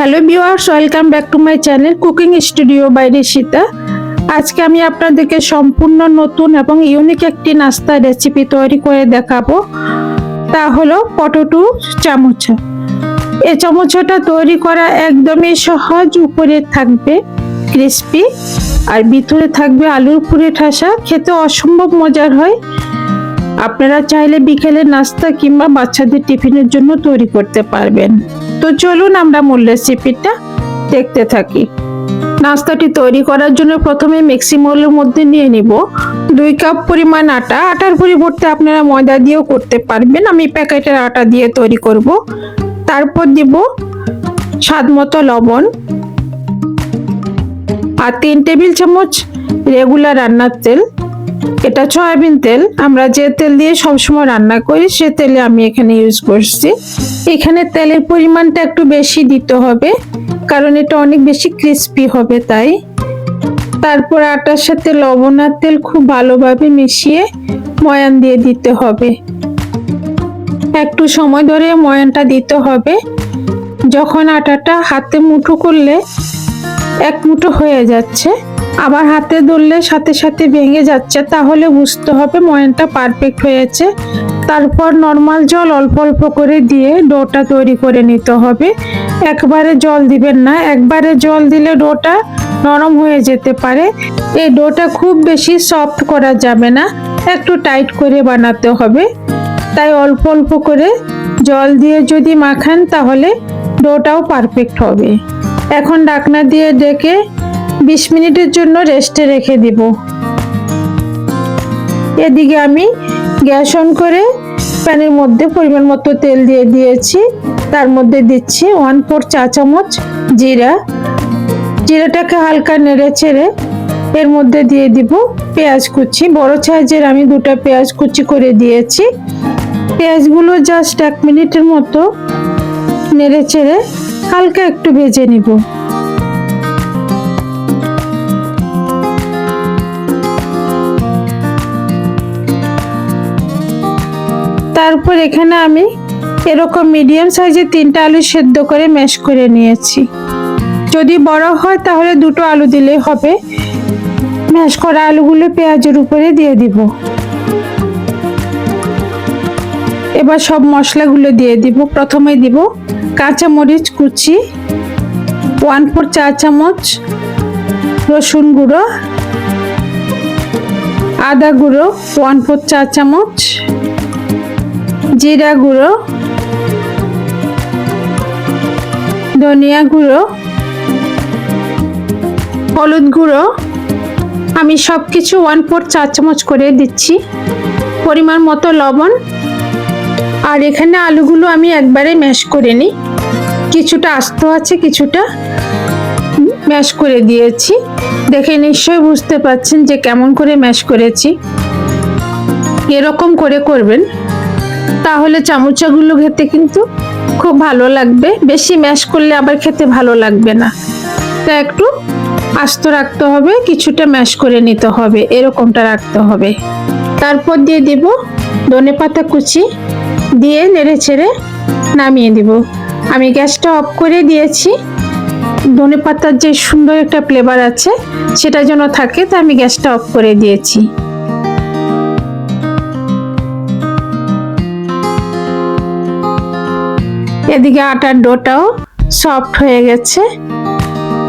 Hello viewers, welcome back to my channel cooking studio by Rishita. আজকে আমি আপনাদেরকে সম্পূর্ণ নতুন এবং ইউনিক একটি নাস্তা রেসিপি তৈরি করে দেখাবো। তা হলো পটেটো চামচা। এই চামচাটা তৈরি করা একদমই সহজ। উপরে থাকবে ক্রিস্পি আর ভিতরে থাকবে আলুর পুরে ঠাসা। খেতে অসম্ভব মজার হয়। আপনারা চাইলে বিকেলে নাস্তা কিংবা বাচ্চাদের টিফিনের জন্য তৈরি করতে পারবেন। তো চলুন আমরা মূল রেসিপিটা দেখতে থাকি। নাস্তাটি তৈরি করার জন্য প্রথমে মিক্সি বোলের মধ্যে নিয়ে নিব 2 কাপ পরিমাণ আটা। আটার পরিবর্তে আপনারা ময়দা দিয়েও করতে পারবেন। আমি প্যাকেটের আটা দিয়ে তৈরি করব। তারপর দিব স্বাদ মতো লবণ আর 3 টেবিল চামচ রেগুলার রান্নার তেল। এটা সয়াবিন তেল। আমরা যে তেল দিয়ে সবসময় রান্না করি সে তেলে আমি এখানে ইউজ করছি। এখানে তেলের পরিমাণটা একটু বেশি দিতে হবে, কারণ এটা অনেক বেশি ক্রিস্পি হবে তাই। তারপর আটার সাথে লবণ আর তেল খুব ভালোভাবে মিশিয়ে ময়ান দিয়ে দিতে হবে। একটু সময় ধরে ময়ানটা দিতে হবে। যখন আটাটা হাতে মুঠো করলে এক মুঠো হয়ে যাচ্ছে, আবার হাতে ধরলে সাথে সাথে ভেঙে যাচ্ছে, তাহলে বুঝতে হবে ময়ানটা পারফেক্ট হয়েছে। তারপর নরমাল জল অল্প অল্প করে দিয়ে ডোটা তৈরি করে নিতে হবে। একবারে জল দিবেন না, একবারে জল দিলে ডোটা নরম হয়ে যেতে পারে। এই ডোটা খুব বেশি সফট করা যাবে না, একটু টাইট করে বানাতে হবে। তাই অল্প অল্প করে জল দিয়ে যদি মাখান তাহলে ডোটাও পারফেক্ট হবে। এখন ঢাকনা দিয়ে ঢেকে 20 মিনিটের জন্য রেস্টে রেখে দিব। এদিকে আমি গ্যাস অন করে প্যানের মধ্যে পরিমাণ মতো তেল দিয়ে দিয়েছি। তার মধ্যে দিচ্ছি 1/4 চা চামচ জিরা। জিরাটাকে হালকা নেড়ে ছেড়ে এর মধ্যে দিয়ে দিব পেঁয়াজ কুচি। বড় সাইজের আমি 2টা পেঁয়াজ কুচি করে দিয়েছি। পেঁয়াজগুলো জাস্ট 1 মিনিটের মতো নেড়ে ছেড়ে হালকা একটু ভেজে নিব। তারপর এখানে আমি এরকম মিডিয়াম সাইজের 3টা আলু সেদ্ধ করে ম্যাশ করে নিয়েছি। যদি বড় হয় তাহলে 2টো আলু দিলেই হবে। ম্যাশ করা আলুগুলো পেঁয়াজের উপরে দিয়ে দিব। এবার সব মশলাগুলো দিয়ে দিব। প্রথমে দিব কাঁচা মরিচ কুচি, 1/4 চা চামচ রসুন গুঁড়ো, আদা গুঁড়ো 1/4 চা চামচ, জিরা গুঁড়ো, ধনিয়া গুঁড়ো, হলুদ গুঁড়ো। আমি সবকিছু 1/4 চা চামচ করে দিচ্ছি। পরিমাণ মতো লবণ। আর এখানে আলুগুলো আমি একবারে ম্যাশ করে নিই। কিছুটা আস্ত আছে, কিছুটা ম্যাশ করে দিয়েছি। দেখে নিশ্চয়ই বুঝতে পারছেন যে কেমন করে ম্যাশ করেছি। এরকম করে করবেন, তাহলে চামচাগুলো খেতে কিন্তু খুব ভালো লাগবে। বেশি ম্যাশ করলে আবার খেতে ভালো লাগবে না। তা একটু আস্ত রাখতে হবে, কিছুটা ম্যাশ করে নিতে হবে, এরকমটা রাখতে হবে। তারপর দিয়ে দিব ধনেপাতা কুচি, দিয়ে নেড়ে ছেড়ে নামিয়ে দিব। আমি গ্যাসটা অফ করে দিয়েছি। ধনেপাতার যে সুন্দর একটা ফ্লেভার আছে সেটা যেন থাকে, তা আমি গ্যাসটা অফ করে দিয়েছি। এদিকে আটার ডোটাও সফট হয়ে গেছে।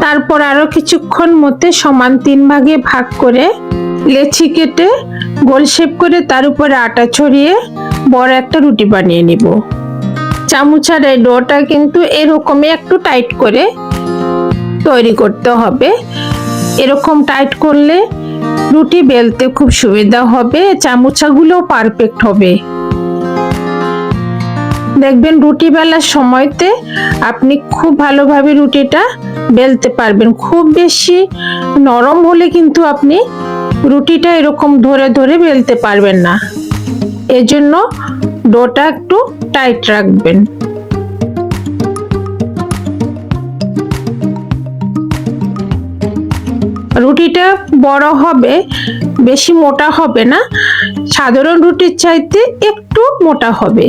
তারপর আরো কিছুক্ষণ মধ্যে সমান 3 ভাগে ভাগ করে লেচি কেটে গোল শেপ করে তার উপরে আটা ছড়িয়ে বড় একটা রুটি বানিয়ে নিব। চামচার এই ডোটা কিন্তু এরকমই একটু টাইট করে তৈরি করতে হবে। এরকম টাইট করলে রুটি বেলতে খুব সুবিধা হবে, চামচাগুলোও পারফেক্ট হবে। দেখবেন রুটি বেলার সময়তে আপনি খুব ভালোভাবে রুটিটা বেলতে পারবেন। খুব বেশি নরম হলে কিন্তু আপনি রুটিটা এরকম ধরে ধরে বেলতে পারবেন না। এজন্য ডোটা একটু টাইট রাখবেন। রুটিটা বড় হবে, বেশি মোটা হবে না। সাধারণ রুটির চাইতে একটু মোটা হবে।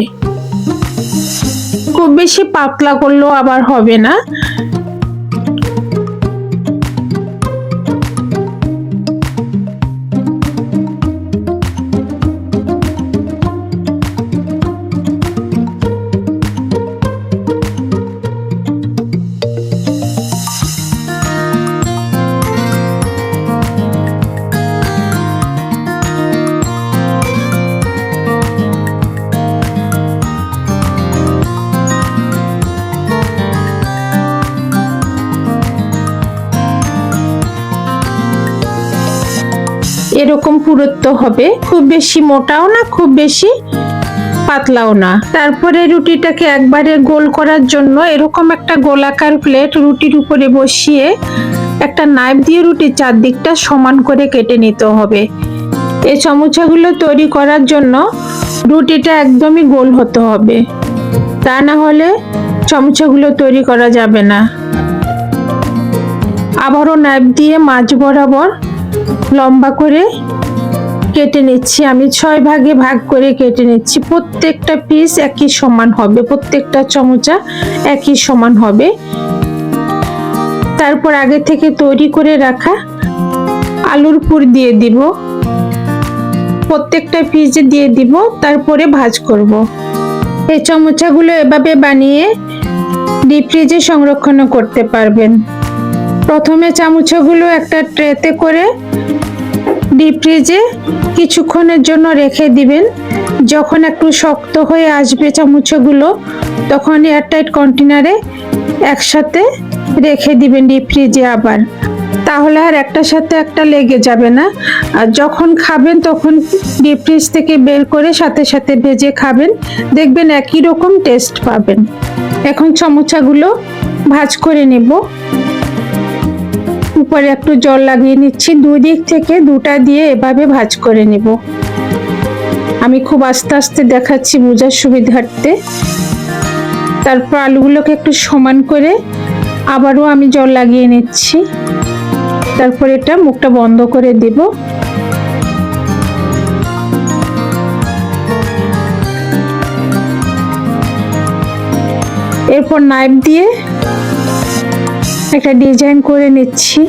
খুব বেশি পাতলা করলেও আবার হবে না, এরকম পুরুত্ব হবে, খুব বেশি মোটাও না খুব বেশি পাতলাও না। তারপরে রুটিটাকে একবারে গোল করার জন্য এরকম একটা গোলাকার প্লেট রুটির উপরে বসিয়ে একটা নাইফ দিয়ে রুটির চারদিকটা সমান করে কেটে নিতে হবে। এই সমুচাগুলো তৈরি করার জন্য রুটিটা একদমই গোল হতে হবে, তা না হলে সমুচাগুলো তৈরি করা যাবে না। আবারও নাইফ দিয়ে মাঝ বরাবর লম্বা করে কেটে নিচ্ছি। আমি 6 ভাগে ভাগ করে কেটে নিচ্ছি। প্রত্যেকটা পিস একই সমান হবে, প্রত্যেকটা চামচা একই সমান হবে। তারপর আগে থেকে তৈরি করে রাখা আলুর পুর দিয়ে দিব, প্রত্যেকটা পিসে দিয়ে দিব, তারপরে ভাজ করব। এই চামচাগুলো এভাবে বানিয়ে ডিপ ফ্রিজে সংরক্ষণ করতে পারবেন। প্রথমে চামচাগুলো একটা ট্রেতে করে ডিপ ফ্রিজে কিছুক্ষণের জন্য রেখে দিবেন। যখন একটু শক্ত হয়ে আসবে চামচগুলো, তখন এয়ারটাইট কন্টেনারে একসাথে রেখে দিবেন ডিপ ফ্রিজে আবার, তাহলে আর একটার সাথে একটা লেগে যাবে না। আর যখন খাবেন তখন ডিপ ফ্রিজ থেকে বের করে সাথে সাথে ভেজে খাবেন, দেখবেন একই রকম টেস্ট পাবেন। এখন চামচাগুলো ভাজ করে নেব। উপরে একটু জল লাগিয়ে নিচ্ছি, দুই দিক থেকে দুটা দিয়ে এভাবে ভাজ করে নেব। আমি খুব আস্তে আস্তে দেখাচ্ছি বোঝার সুবিধার্থে। তারপর আলুগুলোকে একটু সমান করে আবারও আমি জল লাগিয়ে নিচ্ছি। তারপর এটা মুখটা বন্ধ করে দিব। এরপর নাইফ দিয়ে একটা ডিজাইন করে নিচ্ছি।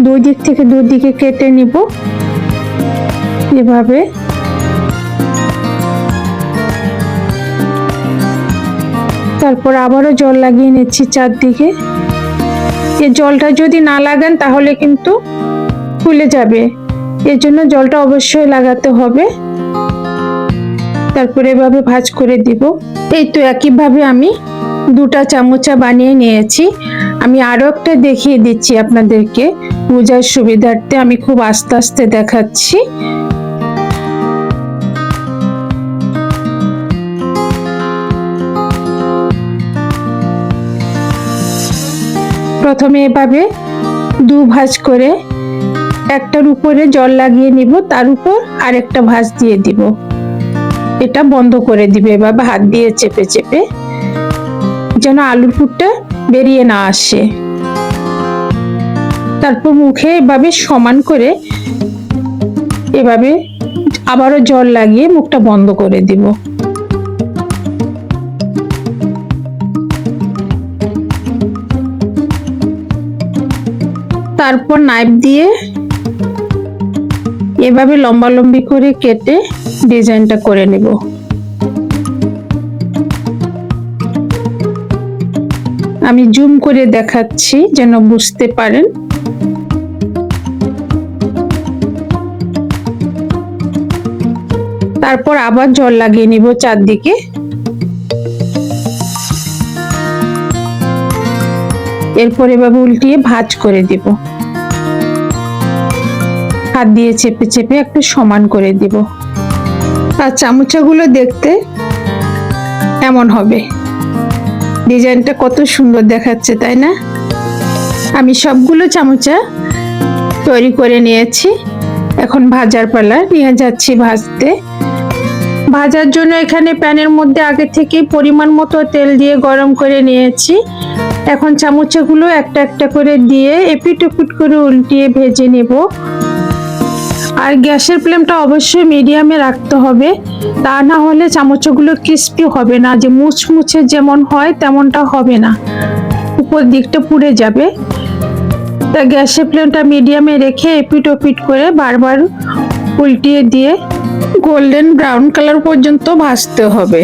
দুই দিক থেকে দুই দিকে কেটে নিব এভাবে। তারপর আবারও জল লাগিয়ে নিচ্ছি চারদিকে। এই জলটা যদি না লাগান তাহলে কিন্তু ফুলে যাবে, এর জন্য জলটা অবশ্যই লাগাতে হবে। তারপরে এভাবে ভাজ করে দিব। এই তো একইভাবে আমি দুটা চামচা বানিয়ে নিয়েছি। আমি আরো একটা দেখিয়ে দিচ্ছি আপনাদেরকে বোঝার সুবিধার্থে। আমি খুব আস্তে আস্তে দেখাচ্ছি। প্রথমে এভাবে দু ভাঁজ করে একটার উপরে জল লাগিয়ে নিব, তার উপর আরেকটা ভাঁজ দিয়ে দিব। এটা বন্ধ করে দিবে এভাবে হাত দিয়ে চেপে চেপে, যেন আলুর পুরটা বেরিয়ে না আসে। তারপর মুখে এভাবে সমান করে এভাবে আবারও জল লাগিয়ে মুখটা বন্ধ করে দিব। তারপর নাইফ দিয়ে এভাবে লম্বা লম্বি করে কেটে ডিজাইনটা করে নেব। আমি জুম করে দেখাচ্ছি যেন বুঝতে পারেন। তারপর আবার জল লাগিয়ে নিব চারদিকে। এরপর এভাবে উল্টিয়ে ভাঁজ করে দিব। হাত দিয়ে চেপে চেপে একটু সমান করে দিব। আর চামচাগুলো দেখতে এমন হবে। ডিজাইনটা কত সুন্দর দেখাচ্ছে, তাই না? আমি সবগুলো চামচা তৈরি করে নিয়েছি। এখন ভাজার পালা, নিয়ে যাচ্ছি ভাজতে। ভাজার জন্য এখানে প্যানের মধ্যে আগে থেকে পরিমাণ মতো তেল দিয়ে গরম করে নিয়েছি। এখন চামচাগুলো একটা একটা করে দিয়ে এপিট ওপিট করে উল্টিয়ে ভেজে নেব। আর গ্যাসের ফ্লেমটা অবশ্যই মিডিয়ামে রাখতে হবে, তা না হলে চামচগুলো ক্রিস্পি হবে না, যে মুচমুচে যেমন হয় তেমনটা হবে না, উপর দিকটা পুড়ে যাবে। তা গ্যাসের ফ্লেমটা মিডিয়ামে রেখে এপিট ওপিট করে বারবার উল্টিয়ে দিয়ে গোল্ডেন ব্রাউন কালার পর্যন্ত ভাজতে হবে।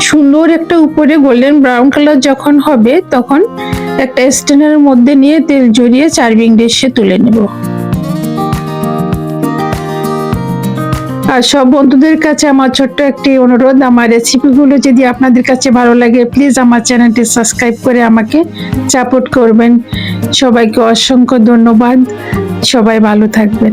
সুন্দর একটা উপরে গোল্ডেন ব্রাউন কালার যখন হবে, তখন একটা স্ট্যান্ডের মধ্যে নিয়ে তেল ঝরিয়ে সার্ভিং ডিশে তুলে নেব। আর সব বন্ধুদের কাছে আমার ছোট্ট একটি অনুরোধ, আমার রেসিপিগুলো যদি আপনাদের কাছে ভালো লাগে প্লিজ আমার চ্যানেলটি সাবস্ক্রাইব করে আমাকে সাপোর্ট করবেন। সবাইকে অসংখ্য ধন্যবাদ, সবাই ভালো থাকবেন।